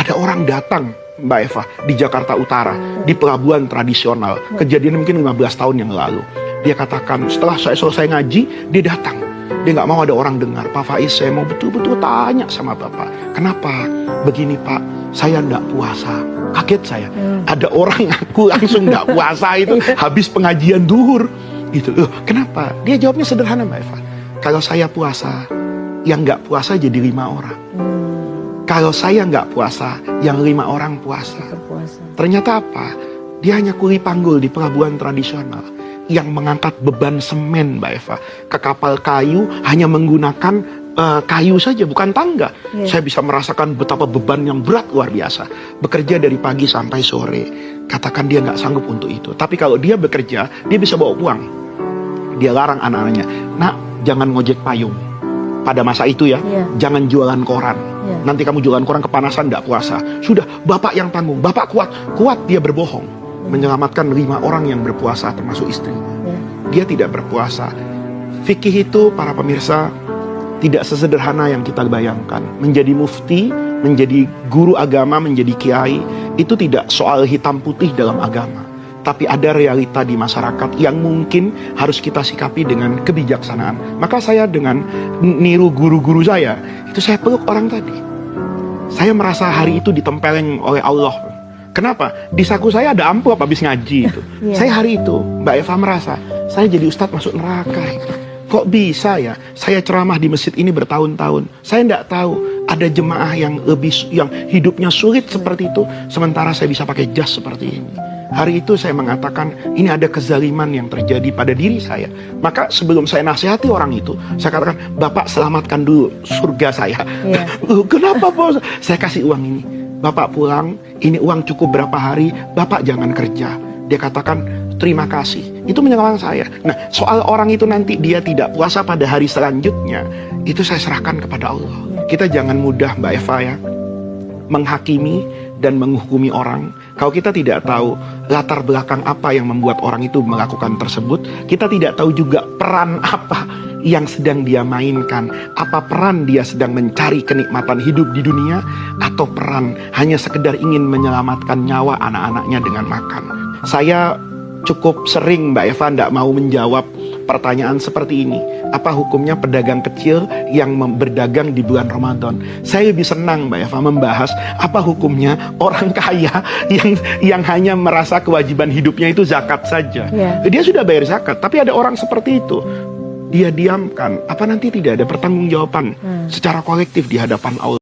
ada orang datang, Mbak Eva, di Jakarta Utara, di pelabuhan tradisional. Kejadian mungkin 15 tahun yang lalu. Dia katakan, setelah saya selesai ngaji, dia datang. Dia nggak mau ada orang dengar. Pak Faiz, saya mau betul-betul tanya sama Bapak. Kenapa? Begini Pak, saya nggak puasa. Kaget saya. Ada orang ngaku langsung nggak puasa itu habis pengajian duhur. Gitu. Loh, kenapa? Dia jawabnya sederhana Mbak Eva. Kalau saya puasa, yang nggak puasa jadi 5 orang. Kalau saya nggak puasa, yang 5 orang puasa. Ternyata apa? Dia hanya kuli panggul di pelabuhan tradisional yang mengangkat beban semen, Mbak Eva, ke kapal kayu hanya menggunakan kayu saja, bukan tangga. Saya bisa merasakan betapa beban yang berat luar biasa. Bekerja dari pagi sampai sore. Katakan dia nggak sanggup untuk itu. Tapi kalau dia bekerja, dia bisa bawa uang. Dia larang anak-anaknya, nak, jangan ngojek payung. Pada masa itu ya, jangan jualan koran. Nanti kamu jualan koran kepanasan, nggak puasa. Sudah, bapak yang tanggung. Bapak kuat. Kuat dia berbohong. Menyelamatkan 5 orang yang berpuasa termasuk istrinya. Dia tidak berpuasa. Fikih itu para pemirsa tidak sesederhana yang kita bayangkan. Menjadi mufti, menjadi guru agama, menjadi kiai, itu tidak soal hitam putih dalam agama. Tapi ada realita di masyarakat yang mungkin harus kita sikapi dengan kebijaksanaan. Maka saya dengan niru guru-guru saya, itu saya peluk orang tadi. Saya merasa hari itu ditempeleng oleh Allah. Kenapa? Di saku saya ada amplop habis ngaji itu. Saya hari itu, Mbak Eva merasa, saya jadi ustadz masuk neraka. Kok bisa ya? Saya ceramah di masjid ini bertahun-tahun. Saya tidak tahu ada jemaah yang hidupnya sulit seperti itu, sementara saya bisa pakai jas seperti ini. Hari itu saya mengatakan, ini ada kezaliman yang terjadi pada diri saya. Maka sebelum saya nasihati orang itu, saya katakan, Bapak selamatkan dulu surga saya. Kenapa bos? Saya kasih uang ini. Bapak pulang, ini uang cukup berapa hari, Bapak jangan kerja. Dia katakan, terima kasih. Itu menyelamatkan saya. Nah, soal orang itu nanti dia tidak puasa pada hari selanjutnya, itu saya serahkan kepada Allah. Kita jangan mudah Mbak Eva ya, menghakimi dan menghukumi orang. Kalau kita tidak tahu latar belakang apa yang membuat orang itu melakukan tersebut, kita tidak tahu juga peran apa yang sedang dia mainkan. Apa peran dia sedang mencari kenikmatan hidup di dunia, atau peran hanya sekedar ingin menyelamatkan nyawa anak-anaknya dengan makan. Saya cukup sering Mbak Eva tidak mau menjawab pertanyaan seperti ini. Apa hukumnya pedagang kecil yang berdagang di bulan Ramadan? Saya lebih senang Mbak Eva membahas apa hukumnya orang kaya yang hanya merasa kewajiban hidupnya itu zakat saja. Dia sudah bayar zakat, tapi ada orang seperti itu. Dia diamkan. Apa nanti tidak ada pertanggungjawaban secara kolektif di hadapan Allah?